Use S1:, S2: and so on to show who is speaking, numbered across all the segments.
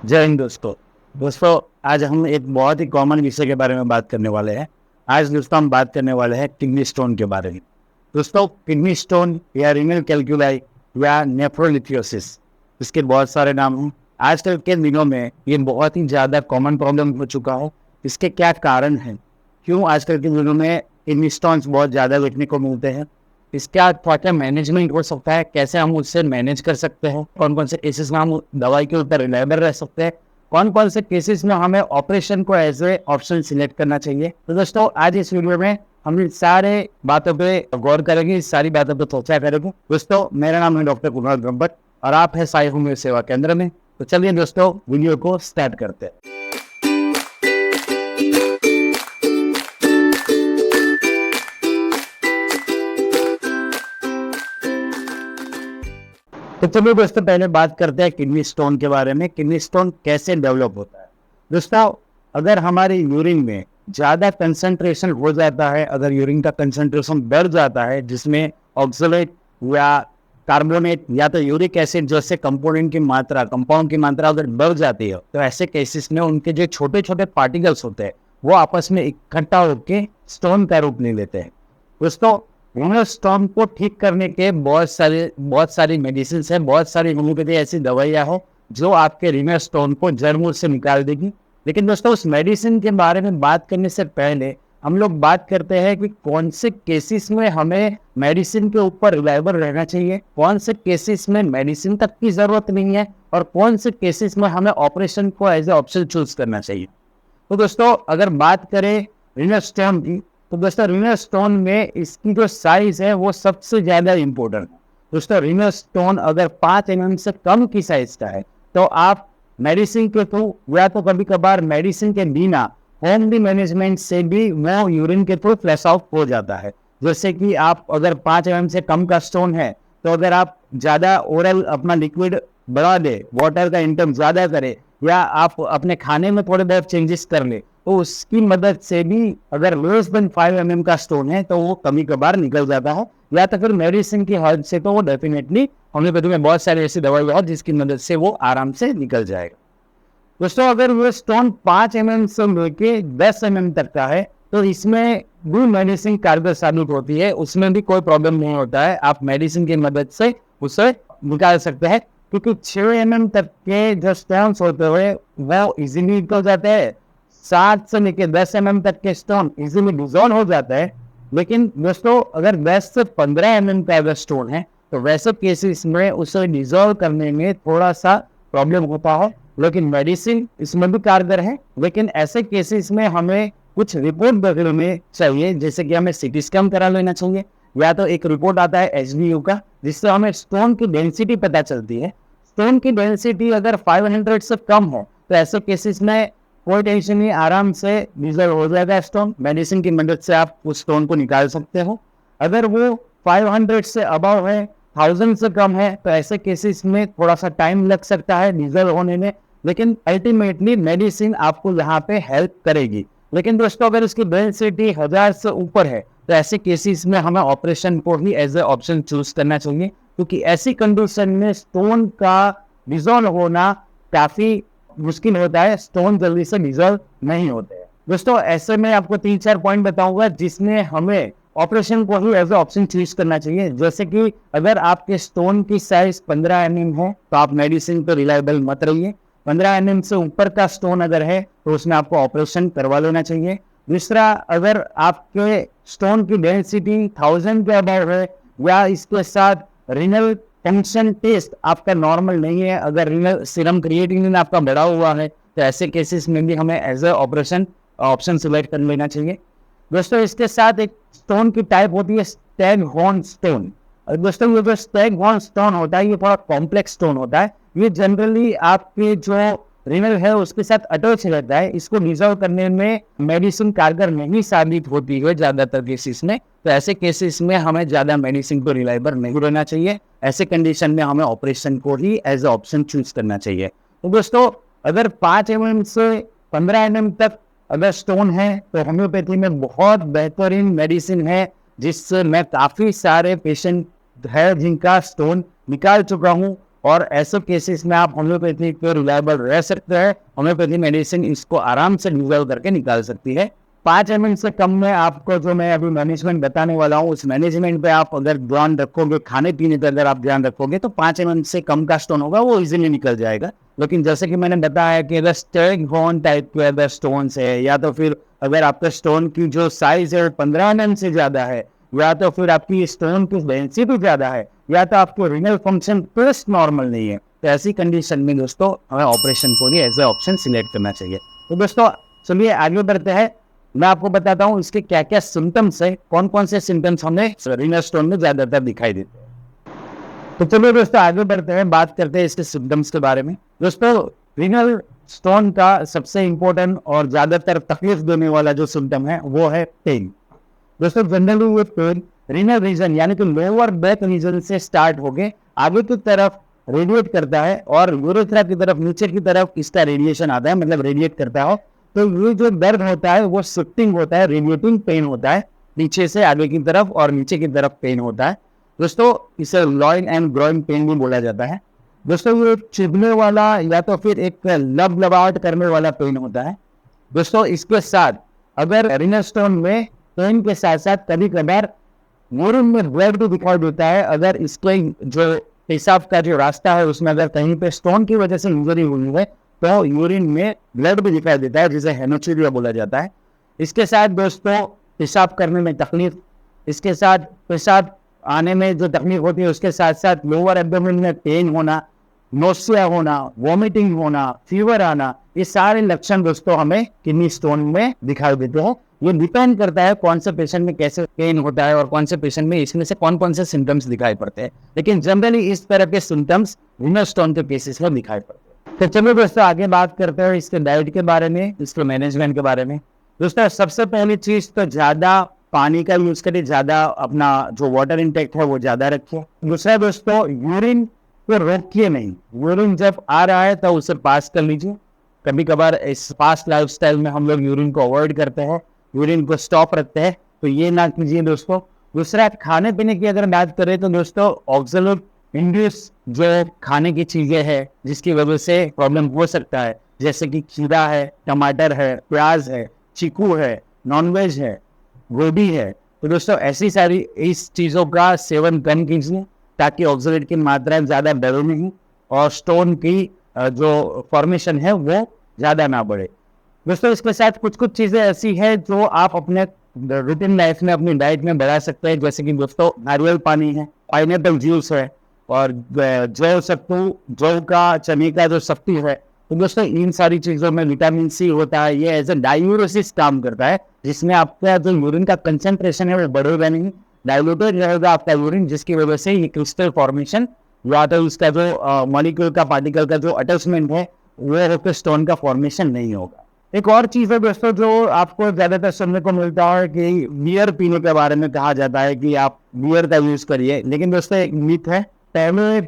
S1: जय हिंद दोस्तों आज हम एक बहुत ही कॉमन विषय के बारे में बात करने वाले हैं। आज दोस्तों हम बात करने वाले हैं किडनी स्टोन के बारे में। दोस्तों किडनी स्टोन या रीनल कैल्कुलाई या नेफ्रोलिथियोसिस, इसके बहुत सारे नाम हैं। आजकल के दिनों में ये बहुत ही ज़्यादा कॉमन प्रॉब्लम हो चुका है। इसके क्या कारण हैं, क्यों आजकल के दिनों में किडनी स्टोन्स बहुत ज़्यादा देखने को मिलते हैं, इसका क्या मैनेजमेंट हो सकता है, कैसे हम उससे मैनेज कर सकते हैं, कौन कौन से केसेस में हम दवाई के ऊपर रिलायबल रह सकते हैं, कौन कौन से केसेस में हमें ऑपरेशन को एज ए ऑप्शन सिलेक्ट करना चाहिए। तो दोस्तों आज इस वीडियो में हम इन सारे बातों पे गौर करेंगे, इस सारी बातों पे चर्चा करेंगे। दोस्तों मेरा नाम है डॉक्टर कुणाल ब्रह्मभट्ट और आप है साई होम्यो सेवा केंद्र में। तो चलिए दोस्तों वीडियो को स्टार्ट करते हैं। तो चलिए दोस्तों पहले बात करते हैं किडनी स्टोन के बारे में। किडनी स्टोन कैसे डेवलप होता है। दोस्तों अगर हमारे यूरिन में ज़्यादा कंसंट्रेशन हो जाता है, अगर यूरिन का कंसंट्रेशन बढ़ जाता है जिसमें ऑक्सलेट या कार्बोनेट या तो यूरिक एसिड जैसे कंपाउंड की मात्रा अगर बढ़ जाती है, तो ऐसे केसेस में उनके जो छोटे छोटे पार्टिकल्स होते हैं वो आपस में इकट्ठा होकर स्टोन का रूप ले लेते हैं। दोस्तों रीनल स्टोन को ठीक करने के बहुत सारी मेडिसिन है, बहुत सारी होम्योपैथी ऐसी दवाइयाँ हो जो आपके रीनल स्टोन को जड़ मूल से निकाल देगी। लेकिन दोस्तों उस मेडिसिन के बारे में बात करने से पहले हम लोग बात करते हैं कि कौन से केसेस में हमें मेडिसिन के ऊपर रिलायबल रहना चाहिए, कौन से केसेस में मेडिसिन तक की जरूरत नहीं है और कौन से केसेस में हमें ऑपरेशन को एज ए ऑप्शन चूज करना चाहिए। तो दोस्तों अगर बात करें रीनल स्टोन की, तो दोस्तों रीनल स्टोन में इसकी जो साइज है वो सबसे ज़्यादा इम्पोर्टेंट है। दोस्तों रीनल स्टोन अगर 5 mm से कम की साइज का है तो आप मेडिसिन के थ्रू या तो कभी कभार मेडिसिन के बिना होमली मैनेजमेंट से भी वो यूरिन के थ्रू फ्लैश आउट हो जाता है। जैसे कि आप अगर 5 mm से कम का स्टोन है तो अगर आप ज़्यादा ओरल अपना लिक्विड बढ़ा दे, वाटर का इंटम ज़्यादा करे या आप अपने खाने में थोड़े बहुत चेंजेस कर ले, तो उसकी मदद से भी अगर लेस देन 5 mm का स्टोन है तो वो कभी कभार निकल जाता है। या तो फिर मेडिसिन की हेल्प से तो वो डेफिनेटली होम्योपैथी में बहुत सारी ऐसी दवाई है जिसकी मदद से वो आराम से निकल जाएगा। दोस्तों अगर वो स्टोन 5 mm से लेके 10 mm तक का है तो इसमें भी मेडिसिन कारगर साबित होती है, उसमें भी कोई प्रॉब्लम नहीं होता है, आप मेडिसिन की मदद से उसे निकाल सकते हैं। क्योंकि 6 mm तक के जो स्टोन्स होते हुए वो इजीली निकल जाते हैं, 7 से लेकर 10 mm तक के स्टोन इजीली डिजोल्व हो जाता है। लेकिन दोस्तों अगर 10 से 15 mm का अगर स्टोन है तो वैसे केसेस में उसे डिजोल्व करने में थोड़ा सा प्रॉब्लम होता है, लेकिन मेडिसिन इसमें भी कारगर है। लेकिन ऐसे केसेस में हमें कुछ रिपोर्ट वगैरह में चाहिए, जैसे कि हमें सीटी स्कैन करा लेना चाहिए या तो एक रिपोर्ट आता है HBU का जिससे हमें स्टोन की डेंसिटी पता चलती है। स्टोन की डेंसिटी अगर 500 से कम हो तो ऐसे केसेस में कोई टेंशन नहीं, आराम से डिजोल्व हो जाएगा स्टोन, मेडिसिन की मदद से आप उस स्टोन को निकाल सकते हो। अगर वो 500 से अबव है, 1000 से कम है, तो ऐसे केसेस में थोड़ा सा टाइम लग सकता है डिजोल्व होने में, लेकिन अल्टीमेटली मेडिसिन आपको यहाँ पे हेल्प करेगी। लेकिन दोस्तों अगर उसकी डेंसिटी 1000 से ऊपर है तो ऐसे केसेस में हमें ऑपरेशन को ही एज ए ऑप्शन चूज करना चाहिए, क्योंकि ऐसी कंडीशन में स्टोन का डिजोल्व होना काफी मुश्किल होता है, स्टोन जल्दी से डिजोल्व नहीं होते हैं। दोस्तों ऐसे में आपको 3-4 पॉइंट बताऊंगा जिसमें हमें ऑपरेशन को ही एज ए ऑप्शन चूज करना चाहिए। जैसे कि अगर आपके स्टोन की साइज 15 mm है तो आप मेडिसिन पर रिलायबल मत रहिए। 15 mm से ऊपर का स्टोन अगर है तो उसमें आपको ऑपरेशन करवा लेना चाहिए। दूसरा, अगर आपके स्टोन की डेंसिटी 1000 के अबव है या इसके साथ रीनल फंक्शन टेस्ट आपका नॉर्मल नहीं है, अगर रीनल सीरम क्रिएटिनिन आपका बढ़ा हुआ है, तो ऐसे केसेस में भी हमें as a operation option select कर लेना चाहिए। दोस्तों इसके साथ एक स्टोन की टाइप होती है स्टैगहॉर्न स्टोन। दोस्तों ये जो स्टैगहॉर्न स्टोन होता है ये थोड़ा कॉम्प्लेक्स स्टोन होता है, ये जनरली आपके जो रीनल है उसके साथ अटैच रहता है। इसको डिजोल्व करने में मेडिसिन कारगर नहीं साबित होती है ज़्यादातर केसेस में, तो ऐसे केसेस में हमें ज़्यादा मेडिसिन को रिलायबल नहीं रहना चाहिए। ऐसे कंडीशन में हमें ऑपरेशन को ही एज ए ऑप्शन चूज करना चाहिए। तो दोस्तों अगर 5 mm से 15 mm तक अगर स्टोन है तो होम्योपैथी में बहुत बेहतरीन मेडिसिन है जिससे मैं काफ़ी सारे पेशेंट है जिनका स्टोन निकाल चुका हूँ, और ऐसे केसेस में आप होम्योपैथी पे रिलायबल रह सकते हैं। होम्योपैथी मेडिसिन इसको आराम से रिजर्व करके निकाल सकती है। 5 ml से कम में आपको जो मैं अभी मैनेजमेंट बताने वाला हूँ, उस मैनेजमेंट पे आप अगर ध्यान रखोगे, खाने पीने पे अगर आप ध्यान रखोगे, तो 5 ml से कम का स्टोन होगा वो इजीली निकल जाएगा। लेकिन जैसे कि मैंने बताया कि अगर स्टेरिक होर्न टाइप के अगर स्टोन है, या तो फिर अगर आपका स्टोन की जो साइज है 15 mm से ज्यादा है, या तो फिर आपकी स्टोन की डेंसिटी ज्यादा है, या तो आपको रीनल फंक्शन प्लस नॉर्मल नहीं है, तो ऐसी कंडीशन में दोस्तों हमें ऑपरेशन को ही एज ए ऑप्शन सिलेक्ट करना चाहिए। तो दोस्तों चलिए आगे बढ़ते हैं। मैं आपको बताता हूँ इसके क्या क्या सिम्टम्स है, कौन कौन से सिम्टम्स हमें रीनल स्टोन में ज्यादातर दिखाई देते हैं। तो चलिए दोस्तों आगे बढ़ते हैं, बात करते हैं इसके सिम्टम्स के बारे में। दोस्तों रीनल स्टोन का सबसे इंपॉर्टेंट और ज्यादातर तकलीफ देने वाला जो सिम्टम है वो है पेन। दोस्तों जनरली वो पेन रीनल रीजन यानी कि लोअर बैक रीजन से स्टार्ट होके आगे की तरफ रेडिएट करता है, और यूरेथ्रा की तरफ नीचे की तरफ इसका रेडिएशन आता है, मतलब रेडिएट करता है। तो ये जो दर्द होता है वो शिफ्टिंग होता है, रेडिएटिंग पेन होता है, नीचे से आगे की तरफ और नीचे की तरफ पेन होता है। दोस्तों इसे लॉइन एंड ग्रोइन पेन भी बोला जाता है। दोस्तों ये चुभने वाला या तो फिर एक लबलबाहट करने वाला पेन होता है। दोस्तों इसके साथ अगर रीनल स्टोन में पेन के साथ साथ कभी कभार यूरिन में ब्लड भी दिखाई देता है। अगर इसके जो पेशाब का जो रास्ता है उसमें अगर कहीं पे स्टोन की वजह से इंजरी हुई है तो यूरिन में ब्लड भी दिखाई देता है, जिसे हेमोचूरिया बोला जाता है। इसके साथ दोस्तों पेशाब करने में तकलीफ, इसके साथ पेशाब आने में जो तकलीफ होती है, उसके साथ साथ लोअर एब्डोमेन में पेन होना, नोसिया होना, वॉमिटिंग होना, फीवर आना, ये सारे लक्षण दोस्तों हमें किडनी स्टोन में दिखाई देते हैं। ये डिपेंड करता है कौन से पेशेंट में कैसे पेन होता है और कौन से पेशेंट में इसमें से कौन कौन से सिम्टम्स दिखाई पड़ते हैं, लेकिन जनरली इस तरह के सिम्टम्स रीनल स्टोन के केसेस में दिखाई पड़ते हैं। तो चलो दोस्तों आगे बात करते हैं इसके डाइट के बारे में, इसके मैनेजमेंट के बारे में। दोस्तों सबसे पहली चीज तो ज्यादा पानी का यूज करिए, ज्यादा अपना जो वाटर इंटेक है वो ज्यादा रखिए। दूसरा दोस्तों यूरिन को रोकिए नहीं, यूरिन जब आ रहा है तो उसे पास कर लीजिए। कभी कभार इस फास्ट लाइफस्टाइल में हम लोग यूरिन को अवॉइड करते हैं, यूरिन को स्टॉप रखते हैं, तो ये ना कीजिए दोस्तों। दूसरा खाने पीने की अगर बात करें तो दोस्तों ऑक्सलेट इंड्यूस जो खाने की चीजें हैं जिसकी वजह से प्रॉब्लम हो सकता है, जैसे कि खीरा है, टमाटर है, प्याज है, चीकू है, नॉनवेज है, गोभी है, तो दोस्तों ऐसी सारी इस चीज़ों का सेवन कम कीजिए ताकि ऑक्सलेट की मात्रा ज़्यादा बढ़े नहीं और स्टोन की जो फॉर्मेशन है वो ज़्यादा ना बढ़े। दोस्तों इसके साथ कुछ कुछ चीज़ें ऐसी है जो आप अपने रूटीन लाइफ में अपनी डाइट में बढ़ा सकते हैं, जैसे कि दोस्तों नारियल पानी है, पाइनएप्पल जूस है, और जौ सत्तू, जौ का, चने का जो सत्तू है। तो दोस्तों इन सारी चीज़ों में विटामिन सी होता है, ये एज ए डायूरोसिस काम करता है, जिसमें आपका जो यूरिन का कंसंट्रेशन है वो बढ़ेगा नहीं, डाइल्यूटेड रहेगा आपका यूरिन, जिसकी वजह से ये क्रिस्टल फॉर्मेशन या तो उसका जो मॉलिक्यूल का पार्टिकल का जो अटैचमेंट है वो स्टोन का फॉर्मेशन नहीं होगा। एक और चीज़ है दोस्तों जो आपको ज़्यादातर सुनने को मिलता है कि बियर पीने के बारे में कहा जाता है कि आप बियर का यूज़ करिए, लेकिन दोस्तों एक मिथ है। पहले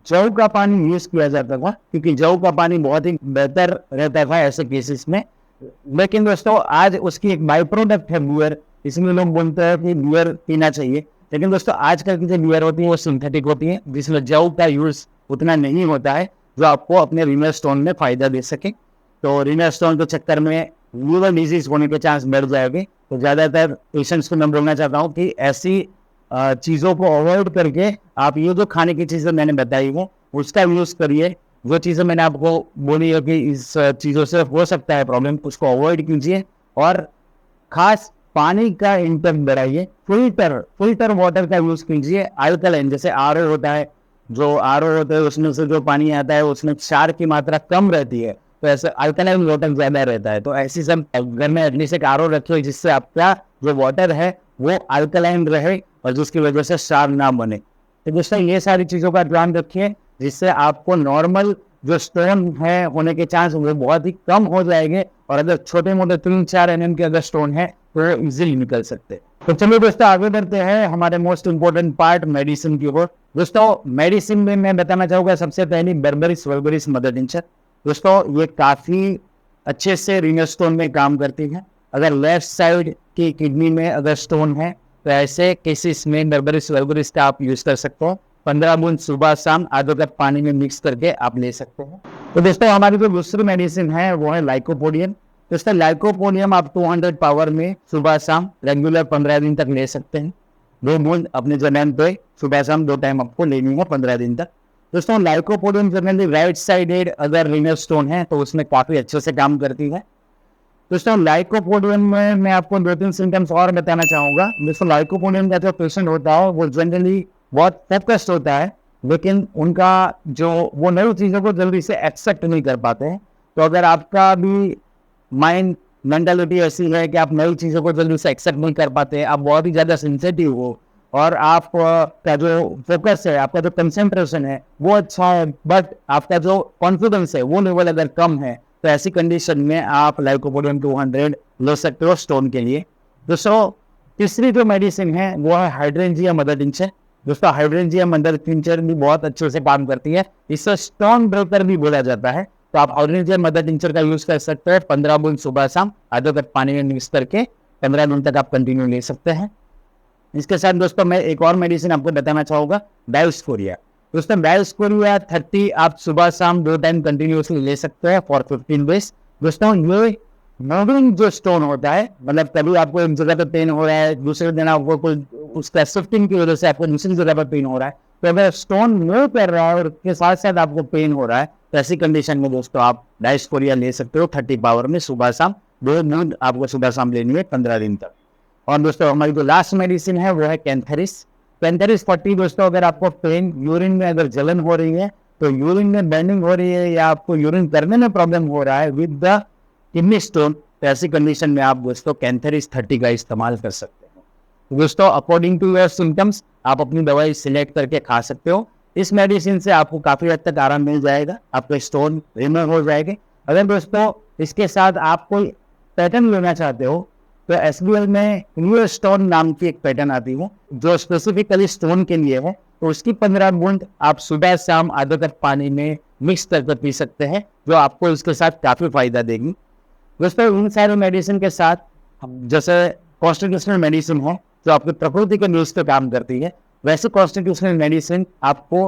S1: जौ का पानी यूज किया जाता था क्योंकि जौ का पानी बहुत ही बेहतर रहता था ऐसे केसेस में, लेकिन दोस्तों आज उसकी एक बाई प्रोडक्ट है बियर, इसमें लोग बोलते हैं कि बियर पीना चाहिए, लेकिन दोस्तों आजकल की जो बियर होती है वो सिंथेटिक होती है, जिसमें जौ का यूज उतना नहीं होता है जो आपको अपने रीनल स्टोन में फायदा दे सके। तो रीनल स्टोन के चक्कर में लीवर डिजीज होने के चांस बढ़ जाएंगे। तो ज़्यादातर पेशेंट्स को मैं बोलना चाहता हूँ कि ऐसी चीज़ों को अवॉइड करके आप ये जो खाने की चीज़ें मैंने बताई है उसका यूज़ करिए। जो चीज़ें मैंने आपको बोली है कि इस चीज़ों से हो सकता है प्रॉब्लम, उसको अवॉइड कीजिए और खास पानी का इंटेक बढ़ाइए। फिल्टर वाटर का यूज़ कीजिए। अल्कलाइन जैसे आरओ होता है, जो आरओ होता है उसमें से जो पानी आता है उसमें क्षार की मात्रा कम रहती है, तो ऐसे अल्कलाइन वाटर ज़्यादा रहता है। तो ऐसी सब घर में एटलीस्ट एक आरओ रखिए जिससे आपका जो वाटर है वो अल्कलाइन रहे और जिसकी वजह से क्षार ना बने। तो दोस्तों ये सारी चीज़ों का ध्यान रखिए जिससे आपको नॉर्मल जो स्टोन है होने के चांस वो बहुत ही कम हो जाएंगे, और अगर छोटे मोटे 3-4 mm के अगर स्टोन है तो इजीली निकल सकते। तो चलिए दोस्तों आगे बढ़ते हैं हमारे मोस्ट इम्पोर्टेंट पार्ट मेडिसिन की ओर। दोस्तों मेडिसिन में मैं बताना चाहूँगा सबसे पहले बेरबेरिस वल्गरिस मदर टिंचर। दोस्तों ये काफ़ी अच्छे से रीनल स्टोन में काम करती है। अगर लेफ्ट साइड की किडनी में अगर स्टोन है तो ऐसे केसेस में बर्बरिस वल्गरिस का आप यूज कर सकते हो। 15 बूंद सुबह शाम आधे कप पानी में मिक्स करके आप ले सकते हो। तो दोस्तों हमारी जो दूसरी मेडिसिन है वो है लाइकोपोडियम। दोस्तों लाइकोपोडियम आप 200 पावर में सुबह शाम रेगुलर 15 दिन तक ले सकते हैं। 2 बूंद अपने जमीन पे सुबह शाम 2 टाइम आपको लेनी है 15 दिन तक। दोस्तों लाइकोपोडियम जनरली राइट साइडेड अगर रीनल स्टोन है तो उसमें काफी अच्छे से काम करती है। दोस्तों लाइकोपोडियम में मैं आपको 2-3 सिम्टम्स और बताना चाहूंगा। दोस्तों लाइकोपोडियम का जो पेशेंट होता है वो जनरली बहुत फोकस्ड होता है, लेकिन उनका जो वो नई चीज़ों को जल्दी से एक्सेप्ट नहीं कर पाते हैं। तो अगर आपका भी माइंड मेंटालिटी ऐसी है कि आप नई चीज़ों को जल्दी से एक्सेप्ट नहीं कर पाते, आप बहुत ही ज़्यादा सेंसिटिव हो और आप का जो फोकस है, आपका जो कंसंट्रेशन है वो अच्छा है, बट आपका जो कॉन्फिडेंस है वो लेवल अगर कम है, तो ऐसी कंडीशन में आप लाइकोपोडियम 200 ले सकते हो स्टोन के लिए। दोस्तों तीसरी जो मेडिसिन है वो है हाइड्रेंजिया मदर टिंचर। दोस्तों हाइड्रेंजिया मदर टिंचर भी बहुत अच्छे से काम करती है, इसे स्टोन ब्रेकर भी बोला जाता है। तो आप हाइड्रेंजिया मदर टिंचर का यूज कर सकते हैं। 15 बूंद सुबह शाम आधे कप पानी में मिक्स करके 15 दिन तक आप कंटिन्यू ले सकते हैं। इसके साथ दोस्तों मैं एक और मेडिसिन आपको बताना चाहूंगा, डायोस्कोरिया। दोस्तों डायोस्कोरिया 30 आप सुबह शाम 2 टाइम कंटिन्यूसली ले सकते हैं फॉर 15 डेज। दोस्तों ये मूविंग जो स्टोन होता है, मतलब कभी आपको एक जगह पे पेन हो रहा है, दूसरे दिन आपको कोई उसका शिफ्टिंग की वजह से आपको दूसरी जगह पर पेन हो रहा है, तो अगर स्टोन मूव कर रहा है और उसके साथ साथ आपको पेन हो रहा है, तो ऐसी कंडीशन में दोस्तों आप डायोस्कोरिया ले सकते हो 30 पावर में सुबह शाम 2 बूंद आपको सुबह शाम लेनी है 15 दिन तक। और दोस्तों हमारी जो लास्ट मेडिसिन है वो है कैंथेरिस। कैंथेरिस 40। दोस्तों अगर आपको पेन, यूरिन में अगर जलन हो रही है, तो यूरिन में बर्निंग हो रही है या आपको यूरिन करने में प्रॉब्लम हो रहा है विद द किडनी स्टोन, तो ऐसी कंडीशन में आप दोस्तों कैंथेरिस 30 का इस्तेमाल कर सकते हैं। दोस्तों अकॉर्डिंग टू योर सिम्टम्स आप अपनी दवाई सिलेक्ट करके खा सकते हो। इस मेडिसिन से आपको काफी हद तक आराम मिल जाएगा, आपके स्टोन रिमूव हो जाएंगे। अगर दोस्तों इसके साथ आप कोई पैटर्न लेना चाहते हो, तो एसबीएल में न्यू स्टोन नाम की एक पैटर्न आती है जो स्पेसिफिकली स्टोन के लिए है, तो उसकी 15 बूंद आप सुबह शाम आधे कप पानी में मिक्स करके पी सकते हैं, जो आपको उसके साथ काफी फायदा देगी। दोस्तों इन सारे मेडिसिन के साथ जैसे कॉन्स्टिट्यूशनल मेडिसिन है जो आपकी प्रकृति के न्यूज पे काम करती है, वैसे कॉन्स्टिट्यूशनल मेडिसिन आपको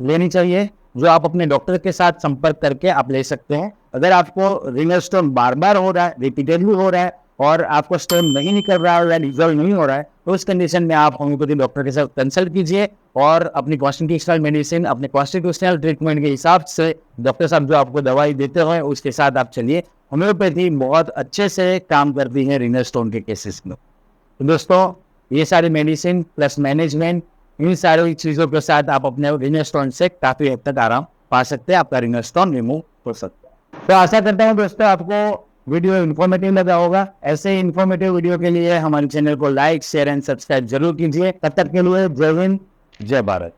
S1: लेनी चाहिए जो आप अपने डॉक्टर के साथ संपर्क करके आप ले सकते हैं। अगर आपको रिनल स्टोन बार बार हो रहा है, रिपीटेडली हो रहा है और आपको स्टोन नहीं निकल रहा है या रिजॉल्व नहीं हो रहा है, तो उस कंडीशन में आप होम्योपैथी डॉक्टर के साथ कंसल्ट कीजिए और अपनी कॉन्स्टिट्यूशनल मेडिसिन, अपने कॉन्स्टिट्यूशनल ट्रीटमेंट के हिसाब से डॉक्टर साहब जो आपको दवाई देते हैं उसके साथ आप चलिए। होम्योपैथी बहुत अच्छे से काम करती है रिनल स्टोन के केसेस में। तो दोस्तों ये सारी मेडिसिन प्लस मैनेजमेंट, इन सारी चीज़ों के साथ आप अपने रिनल स्टोन से काफ़ी हद तक आराम पा सकते हैं, आपका रिनल स्टोन रिमूव हो सकता है। तो आशा करता हूँ दोस्तों आपको वीडियो इन्फॉर्मेटिव लगा होगा। ऐसे इन्फॉर्मेटिव वीडियो के लिए हमारे चैनल को लाइक, शेयर एंड सब्सक्राइब जरूर कीजिए। तब तक के लिए जय हिंद, जय भारत।